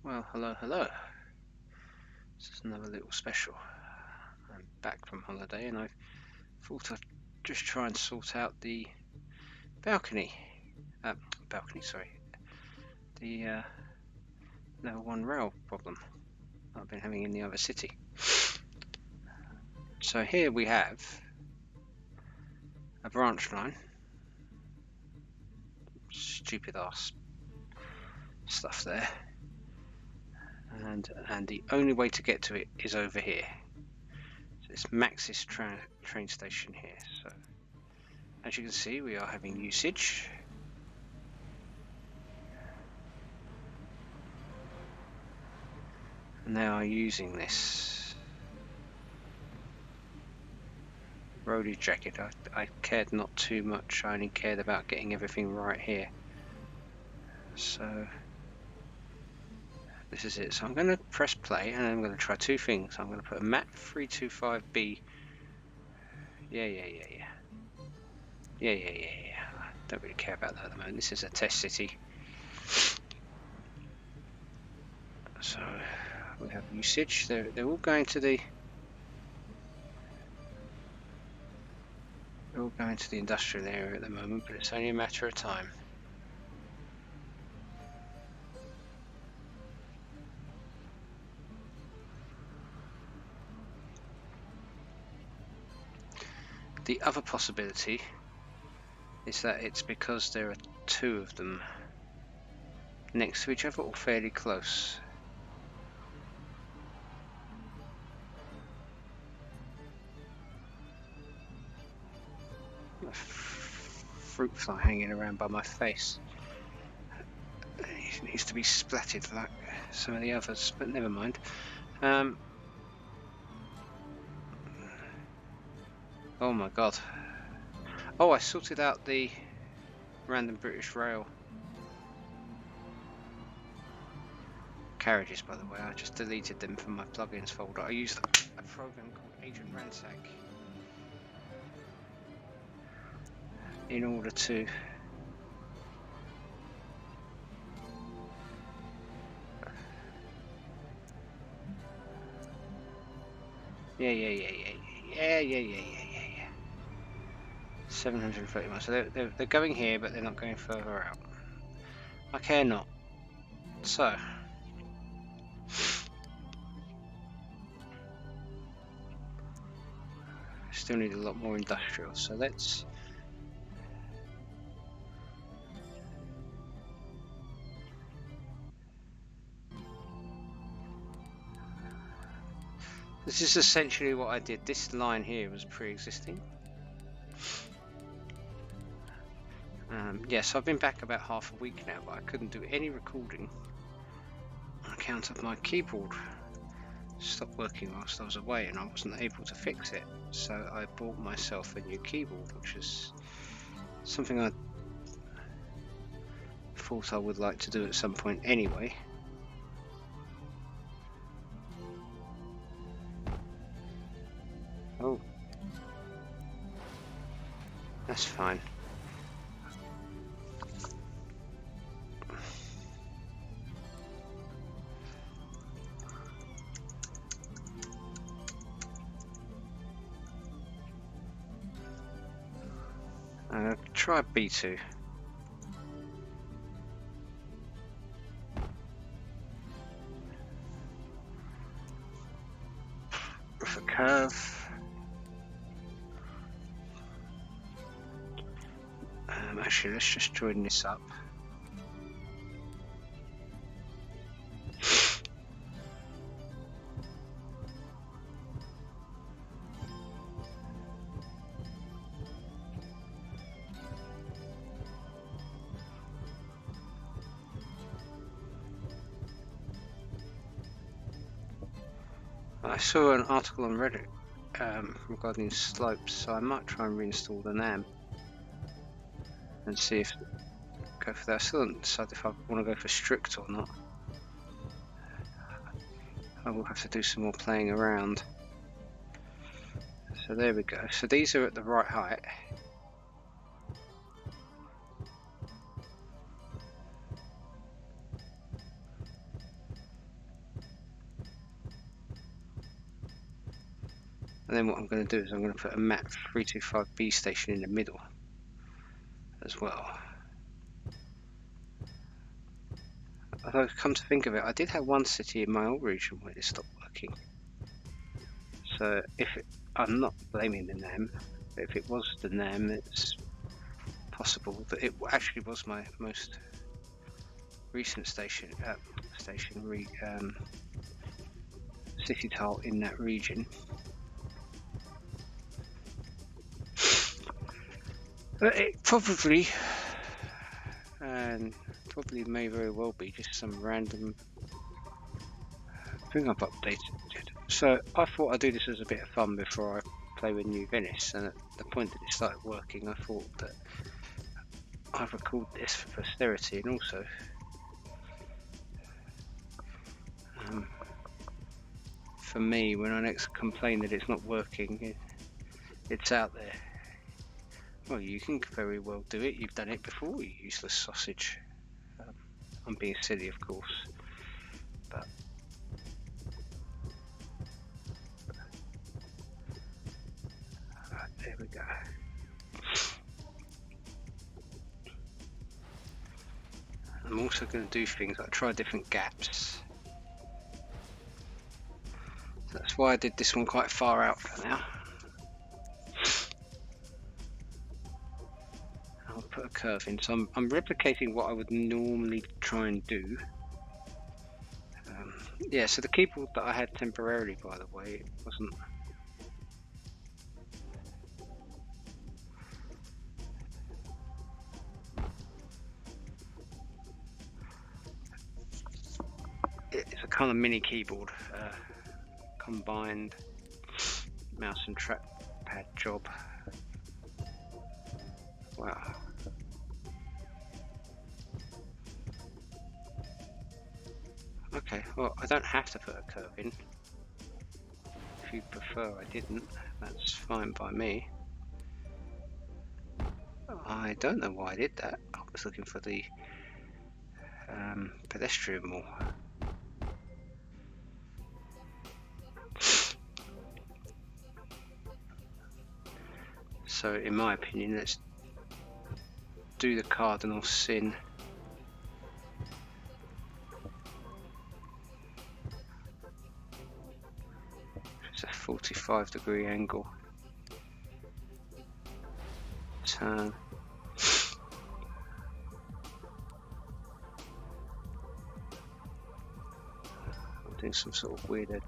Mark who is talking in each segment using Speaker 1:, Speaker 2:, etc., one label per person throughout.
Speaker 1: Well, hello, hello. This is another little special. I'm back from holiday and I thought I'd just try and sort out the balcony. Sorry. The level 1 rail problem I've been having in the other city. So here we have a branch line. Stupid ass stuff there. And the only way to get to it is over here. So it's Maxis train station here. So as you can see, we are having usage. And they are using this roadie jacket. I cared not too much. I only cared about getting everything right here. So this is it. So I'm going to press play and I'm going to try two things. I'm going to put a map 325B. Yeah. I don't really care about that at the moment. This is a test city. So we have usage. They're all going to the industrial area at the moment, but it's only a matter of time. The other possibility is that it's because there are two of them next to each other or fairly close. A fruit fly hanging around by my face. It needs to be splatted like some of the others, but never mind. Oh my god. Oh, I sorted out the random British Rail carriages, by the way. I just deleted them from my plugins folder. I used a program called Agent Ransack in order to yeah. 730 miles. So they're going here, but they're not going further out. I care not. So still need a lot more industrial. So let's this is essentially what I did. This line here was pre-existing. Yes, I've been back about half a week now, but I couldn't do any recording on account of my keyboard stopped working whilst I was away and I wasn't able to fix it. So I bought myself a new keyboard, which is something I thought I would like to do at some point anyway. Oh, that's fine. I'm going to try B2. With a curve. Actually, let's just join this up. I saw an article on Reddit regarding slopes, so I might try and reinstall the NAM and see if go for that. I still haven't decided if I want to go for strict or not. I will have to do some more playing around. So there we go. So these are at the right height. And then what I'm going to do is I'm going to put a MAT 325B station in the middle as well. Although, come to think of it, I did have one city in my old region where it stopped working. So I'm not blaming the NAM, but if it was the NAM, it's possible that it actually was my most recent city tile in that region. But it probably may very well be just some random thing I've updated. So I thought I'd do this as a bit of fun before I play with New Venice, and at the point that it started working, I thought that I'd record this for posterity, and also for me, when I next complain that it's not working, it's out there. Well, you can very well do it. You've done it before, you useless sausage. I'm being silly, of course, but there we go. I'm also going to do things like try different gaps. That's why I did this one quite far out for now. I'll put a curve in, so I'm replicating what I would normally try and do. Yeah, so the keyboard that I had temporarily, by the way, it wasn't. It's a kind of mini keyboard, combined mouse and trackpad job. Wow. Okay, well, I don't have to put a curve in. If you prefer I didn't, that's fine by me. I don't know why I did that. I was looking for the pedestrian mall. So in my opinion, let's do the cardinal sin. It's a 45-degree angle. Turn. I'm doing some sort of weird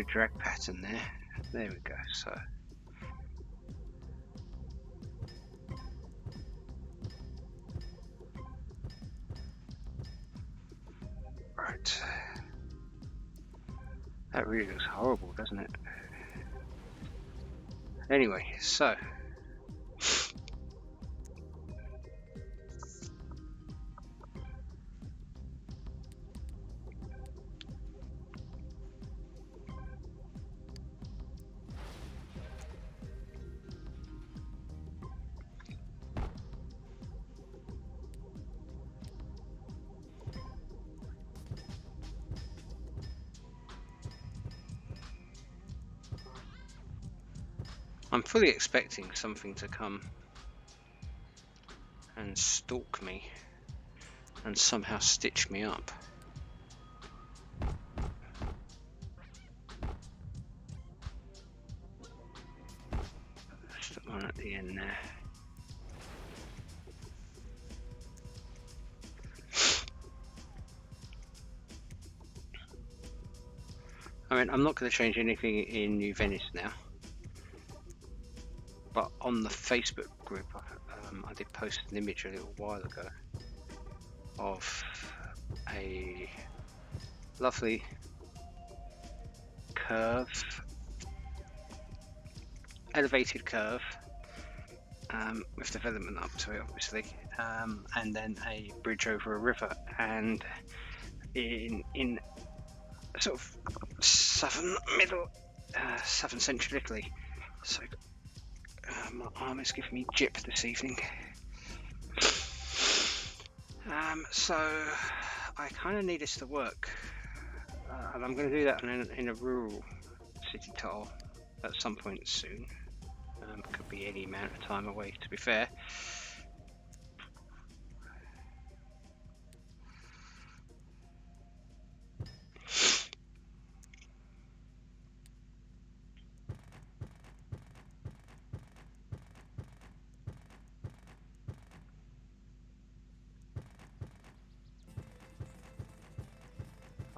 Speaker 1: drag pattern there. There we go. So. Right. That really looks horrible, doesn't it? Anyway, so I'm fully expecting something to come and stalk me and somehow stitch me up. Stick one at the end there. I mean, I'm not going to change anything in New Venice now. But on the Facebook group, I did post an image a little while ago of a lovely curve, elevated curve, with development up to it, obviously, and then a bridge over a river, and in sort of southern central Italy. So. My arm is giving me jip this evening. So I kind of need this to work, and I'm going to do that in a rural city tile at some point soon. Could be any amount of time away, to be fair.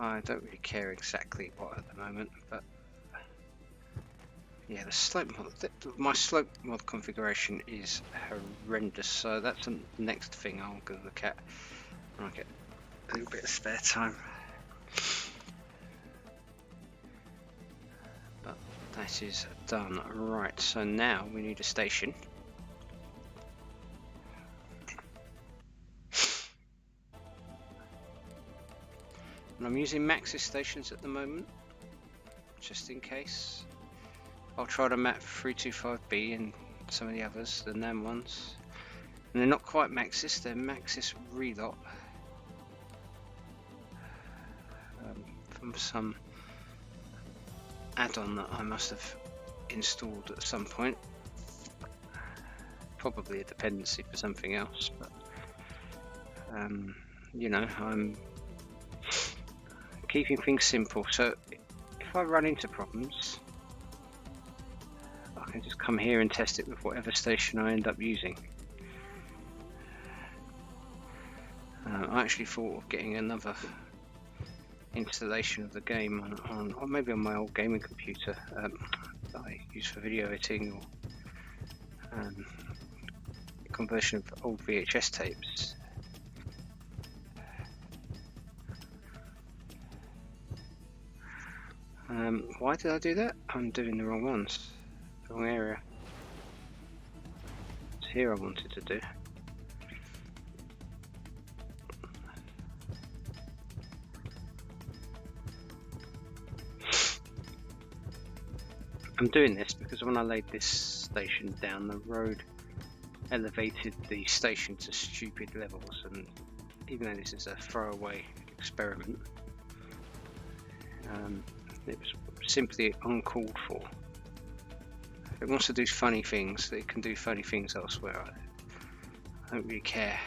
Speaker 1: I don't really care exactly what at the moment, but yeah, the slope mod, my slope mod configuration is horrendous, so that's the next thing I'm going to look at when I get a little bit of spare time. But that is done. Right, so now we need a station. And I'm using Maxis stations at the moment, just in case. I'll try to map 325B and some of the others, the NAM ones. And they're not quite Maxis, they're Maxis Relot. From some add-on that I must have installed at some point. Probably a dependency for something else, but you know, I'm keeping things simple, so if I run into problems I can just come here and test it with whatever station I end up using. I actually thought of getting another installation of the game on or maybe on my old gaming computer that I use for video editing, or conversion of old VHS tapes. Why did I do that? I'm doing the wrong ones, the wrong area. It's here I wanted to do. I'm doing this because when I laid this station down, the road elevated the station to stupid levels, and even though this is a throwaway experiment, it was simply uncalled for. If it wants to do funny things, it can do funny things elsewhere. I don't really care.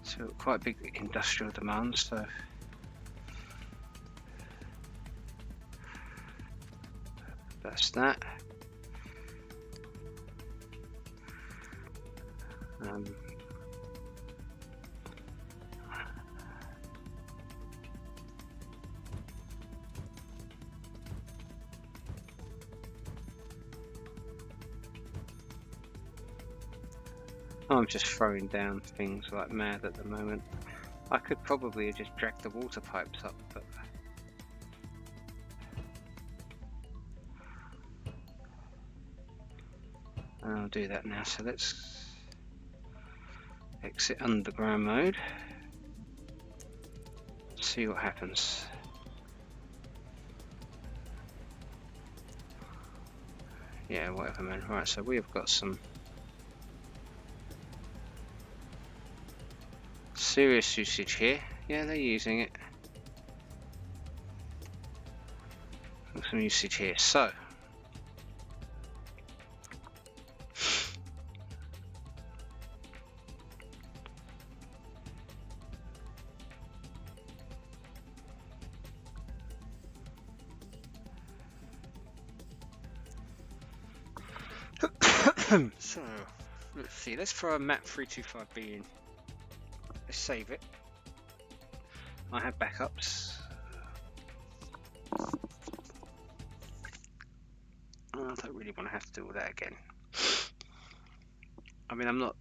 Speaker 1: So quite big industrial demands, so that's that. I'm just throwing down things like mad at the moment. I could probably just drag the water pipes up, but I'll do that now. So let's exit underground mode. See what happens. Yeah, whatever, man. Right, so we have got some serious usage here. Yeah, they're using it. Got some usage here. So so let's see, let's throw a map 325B in. Let's save it. I have backups. I don't really want to have to do all that again. I mean, I'm not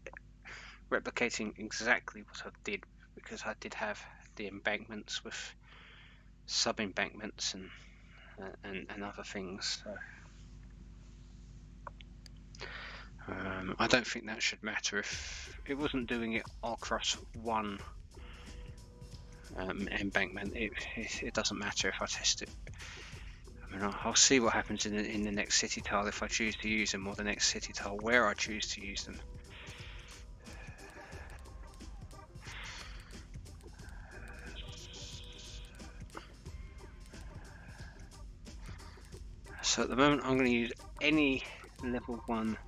Speaker 1: replicating exactly what I did, because I did have the embankments with sub embankments and other things. So I don't think that should matter. If it wasn't doing it across one embankment, it doesn't matter if I test it. I mean, I'll see what happens in the next city tile if I choose to use them, or the next city tile where I choose to use them. So at the moment I'm going to use any level 1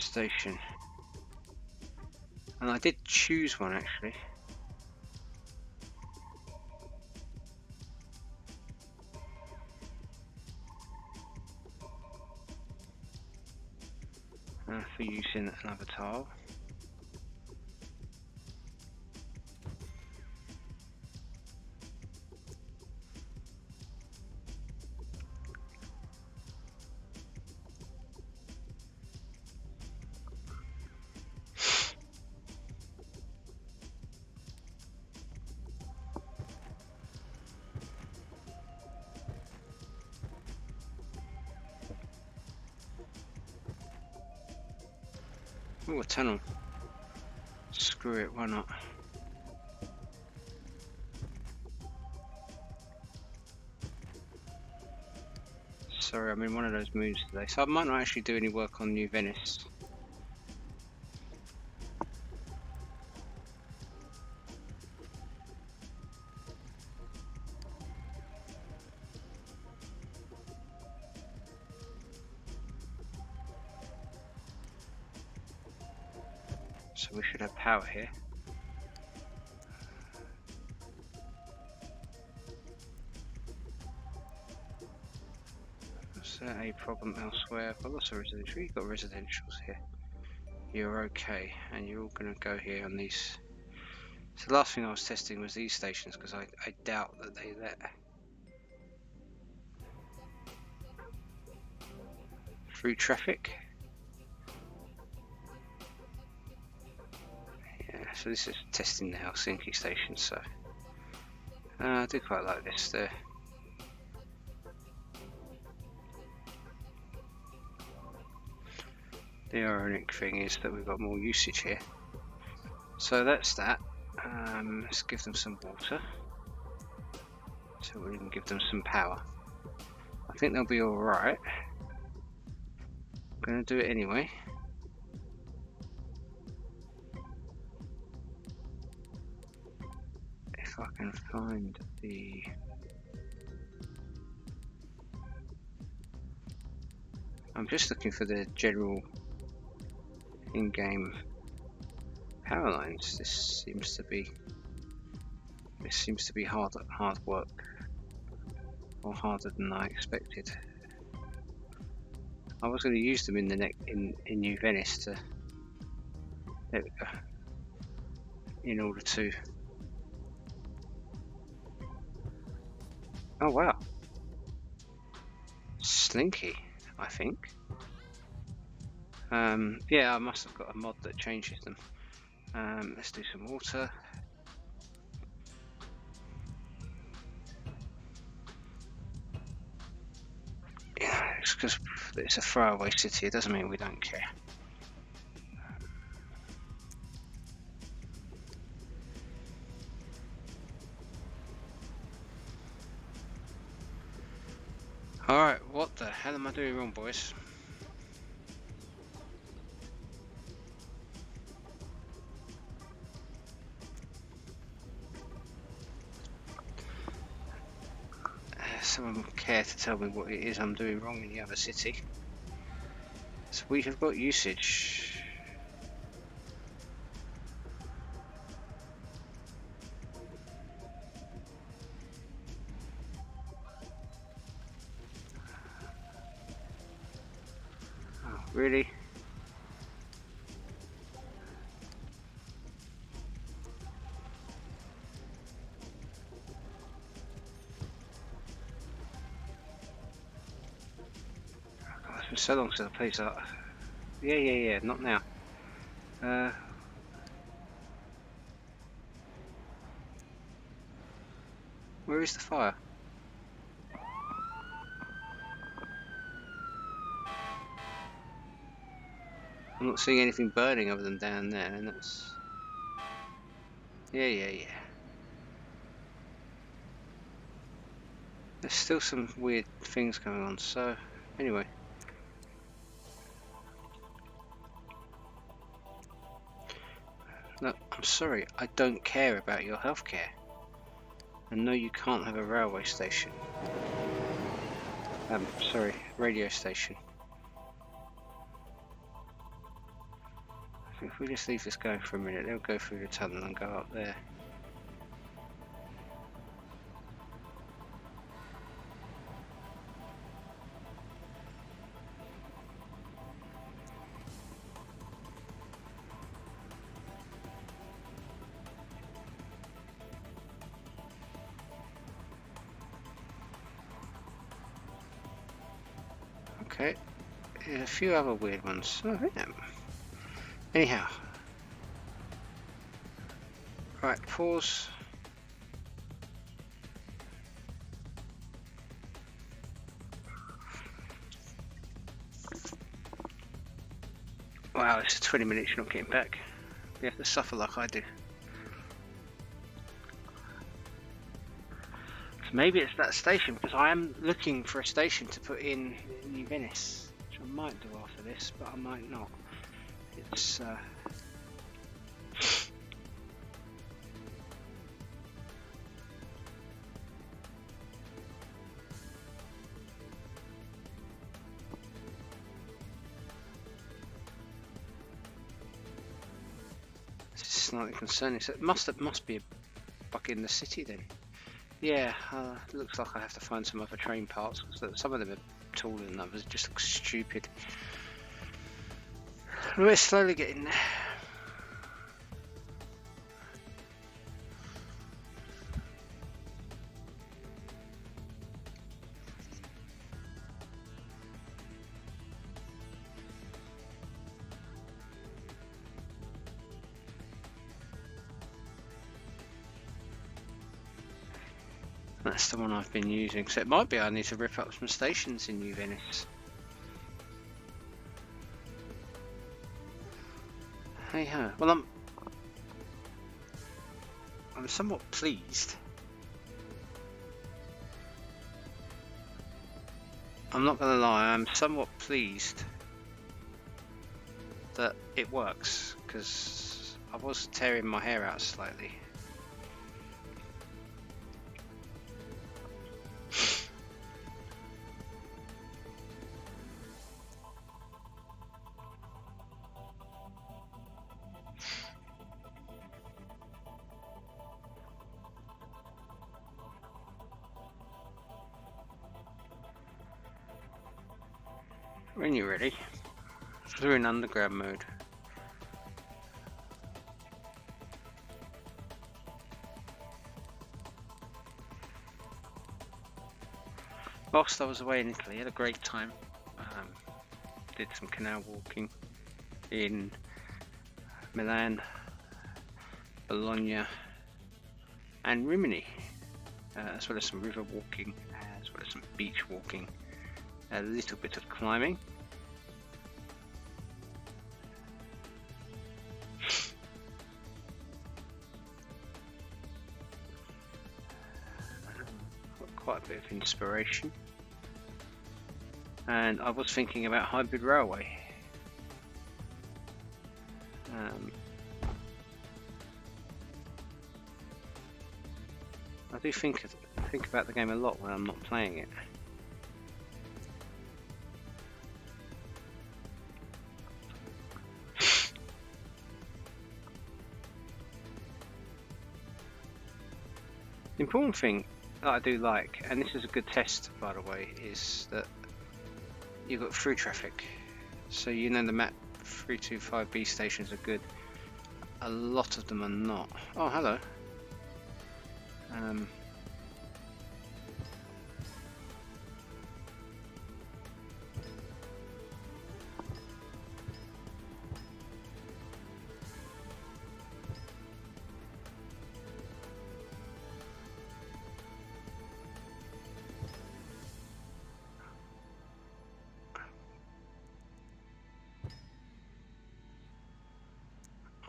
Speaker 1: station, and I did choose one actually. For using another tile. Oh, a tunnel. Screw it, why not? Sorry, I'm in one of those moods today, so I might not actually do any work on New Venice. So we should have power here. Is there a problem elsewhere? I've got lots of residential. You've got residentials here. You're okay, and you're all going to go here on these. So the last thing I was testing was these stations because I doubt that they let through traffic. Yeah, so this is testing the Helsinki station. So I do quite like this there. The ironic thing is that we've got more usage here. So that's that. Let's give them some water. So we'll even give them some power. I think they'll be alright. I'm going to do it anyway. If I can find the... I'm just looking for the general in-game power lines. This seems to be hard work, or harder than I expected. I was going to use them in the in New Venice to, there we go, in order to. Oh wow, Slinky, I think. Yeah, I must have got a mod that changes them. Let's do some water. Yeah, it's because it's a throwaway city. It doesn't mean we don't care. Alright, what the hell am I doing wrong, boys? Someone care to tell me what it is I'm doing wrong in the other city? So we have got usage. Oh, really? It's been so long since I played that. Yeah, not now. Where is the fire? I'm not seeing anything burning other than down there, and that's... Yeah. There's still some weird things going on, so anyway. Look, I'm sorry, I don't care about your healthcare. And no, you can't have a railway station. Sorry, radio station. If we just leave this going for a minute, they'll go through the tunnel and go up there. Okay, there's a few other weird ones. Oh, yeah. Anyhow. Right, pause. Wow, it's 20 minutes you're not getting back. You have to suffer like I do. So maybe it's that station, because I am looking for a station to put in New Venice, which I might do after this, but I might not. It's slightly concerning. So it must be a bug in the city then. Yeah, looks like I have to find some other train parts, because some of them are taller than others. It just looks stupid. We're slowly getting there. That's the one I've been using, so it might be I need to rip up some stations in New Venice. Hey ho. Well, I'm somewhat pleased. I'm not gonna lie, I'm somewhat pleased that it works, because I was tearing my hair out slightly. When you're ready, we're in underground mode. Whilst I was away in Italy, I had a great time. Did some canal walking in Milan, Bologna and Rimini, as well as some river walking, as well as some beach walking, a little bit of climbing. Got quite a bit of inspiration. And I was thinking about hybrid railway. I do think about the game a lot when I'm not playing it. The important thing that I do like, and this is a good test by the way, is that you've got through traffic. So you know the map 325B stations are good. A lot of them are not. Oh, hello.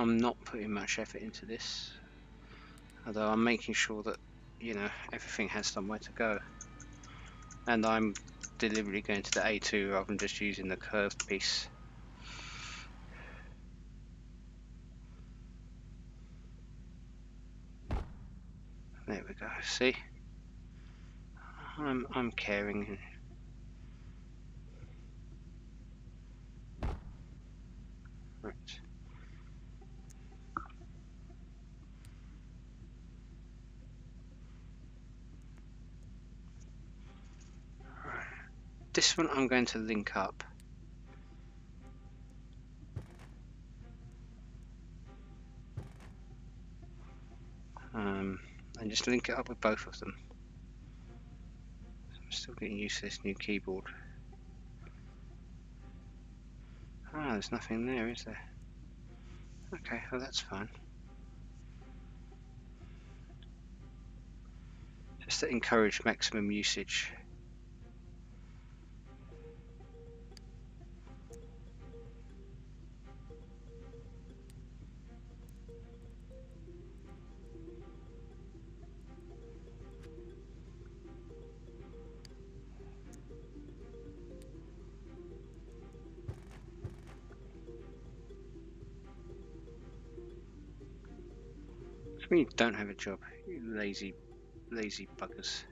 Speaker 1: I'm not putting much effort into this, although I'm making sure that, you know, everything has somewhere to go. And I'm deliberately going to the A2 rather than just using the curved piece. There we go. See, I'm caring. Right. This one I'm going to link up. And just link it up with both of them. I'm still getting used to this new keyboard. Ah, there's nothing there, is there? Okay, well that's fine. Just to encourage maximum usage. It's when you don't have a job, you lazy buggers.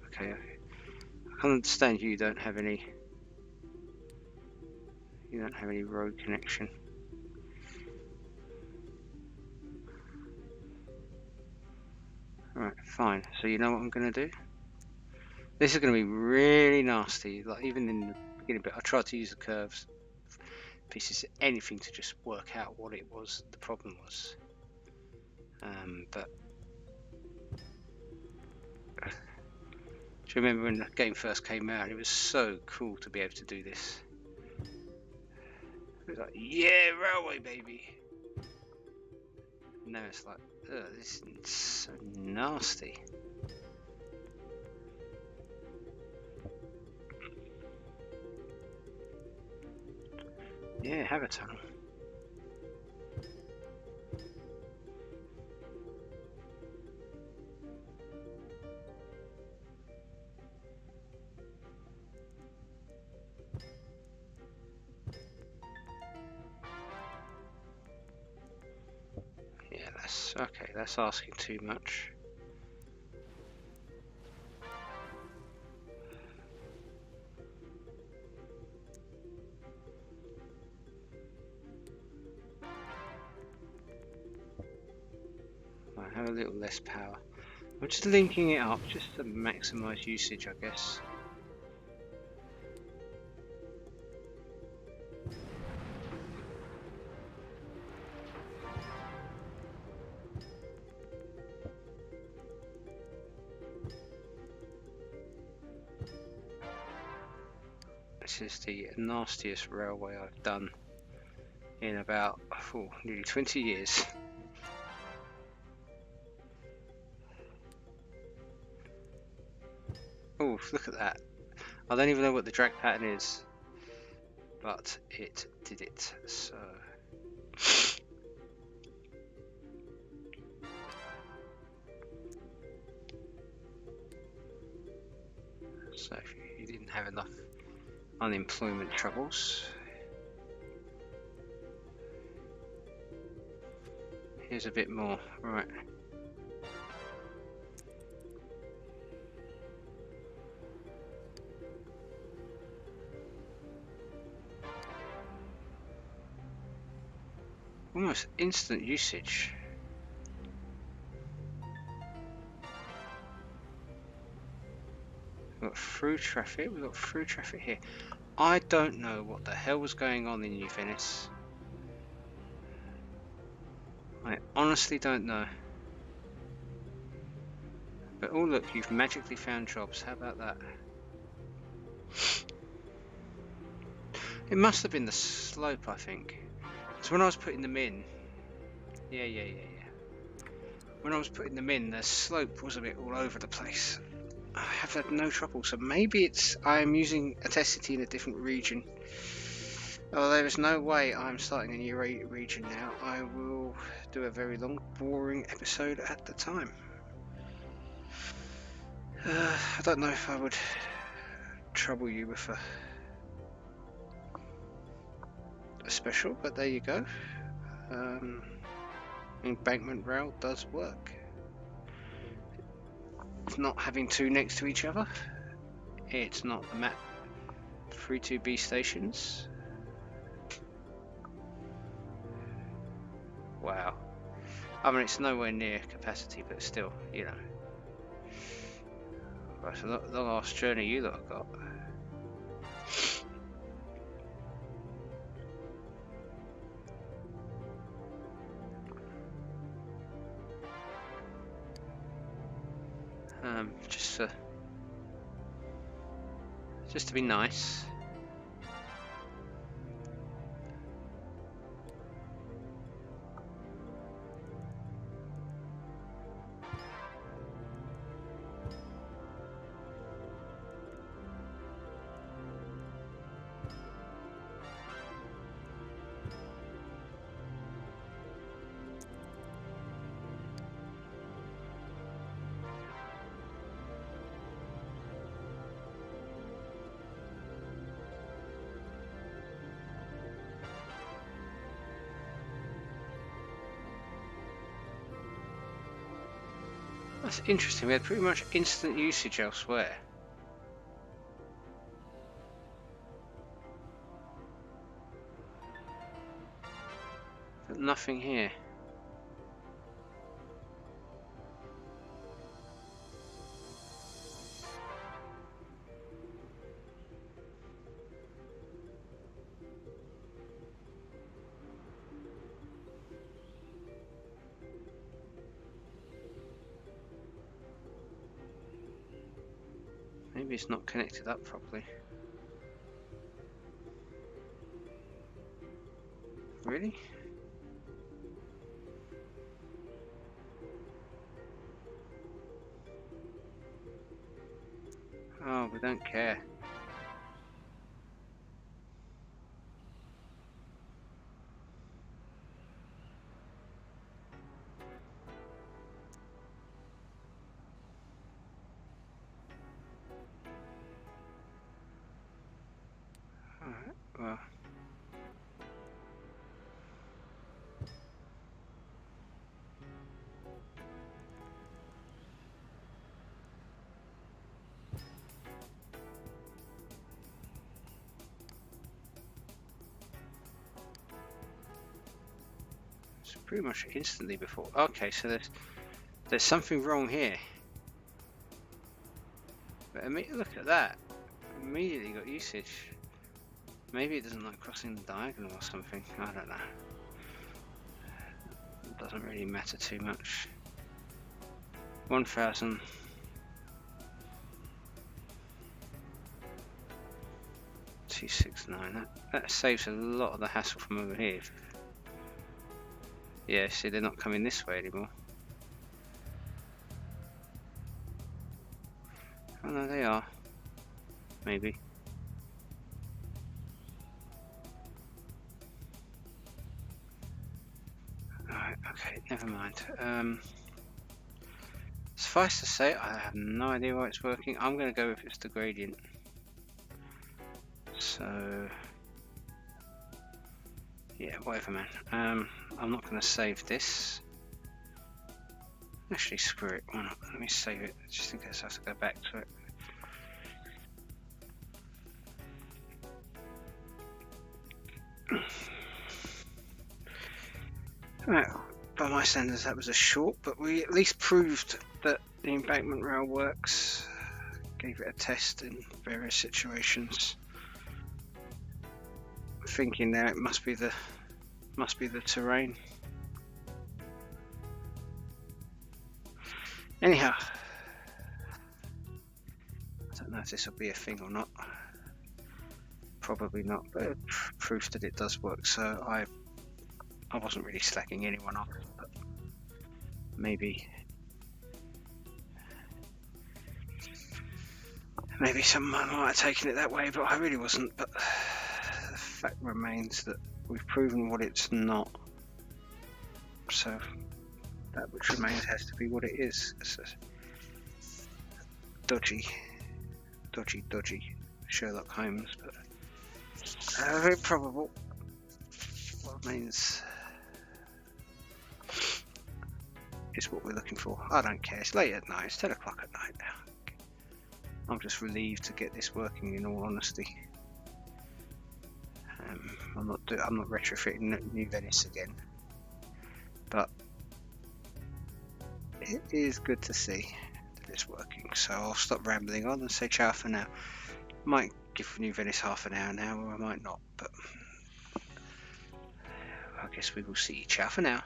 Speaker 1: Okay, I can understand you don't have any road connection. Alright, fine. So you know what I'm gonna do? This is gonna be really nasty, like even in the beginning bit I tried to use the curves pieces, anything to just work out what it was the problem was. But do you remember when the game first came out? It was so cool to be able to do this. It was like, yeah, railway baby. Now it's like, ugh, this is so nasty. Yeah, have a tunnel. Yeah, that's okay, that's asking too much. I have a little less power. I'm just linking it up just to maximize usage, I guess. This is the nastiest railway I've done in about nearly 20 years. Oh, look at that. I don't even know what the drag pattern is, but it did it. So if you didn't have enough unemployment troubles, here's a bit more. Right. Almost instant usage. We've got through traffic, here. I don't know what the hell was going on in New Venice. I honestly don't know. But oh look, you've magically found jobs. How about that? It must have been the slope, I think. Because when I was putting them in... Yeah. When I was putting them in, the slope was a bit all over the place. I have had no trouble, so maybe I'm using Audacity in a different region. Oh, there is no way I'm starting a new region now. I will do a very long, boring episode at the time. I don't know if I would trouble you with a special, but there you go. Embankment rail does work. of not having two next to each other. It's not the map 32B stations. Wow. I mean, it's nowhere near capacity, but still, you know. That's a the last journey you lot have got. Just to be nice. That's interesting, we had pretty much instant usage elsewhere. But nothing here. Maybe it's not connected up properly. Really? Oh, we don't care. Alright, well. It's pretty much instantly before. Okay, so there's something wrong here. But look at that. Immediately got usage. Maybe it doesn't like crossing the diagonal or something. I don't know. It doesn't really matter too much. 1,000. $269. That saves a lot of the hassle from over here. Yeah, see, they're not coming this way anymore. Oh no, they are. Maybe. Alright, okay, never mind. Suffice to say, I have no idea why it's working. I'm going to go with it's the gradient. So, yeah, whatever, man. I'm not going to save this. Actually, screw it. Why not? Let me save it, just in case I have to go back to it. Well, by my standards, that was a short, but we at least proved that the embankment rail works. Gave it a test in various situations. Thinking now it must be the terrain. Anyhow, I don't know if this will be a thing or not. Probably not, but proof that it does work. So I wasn't really slacking anyone off, but maybe someone might have taken it that way, but I really wasn't. But the fact remains that we've proven what it's not. So that which remains has to be what it is. It's a dodgy Sherlock Holmes, but very probable. What means is what we're looking for. I don't care, it's late at night, it's 10 o'clock at night now. I'm just relieved to get this working, in all honesty. I'm not retrofitting New Venice again, but it is good to see that it's working. So I'll stop rambling on and say ciao for now. Might give New Venice half an hour now, or I might not, but I guess we will see. Ciao for now.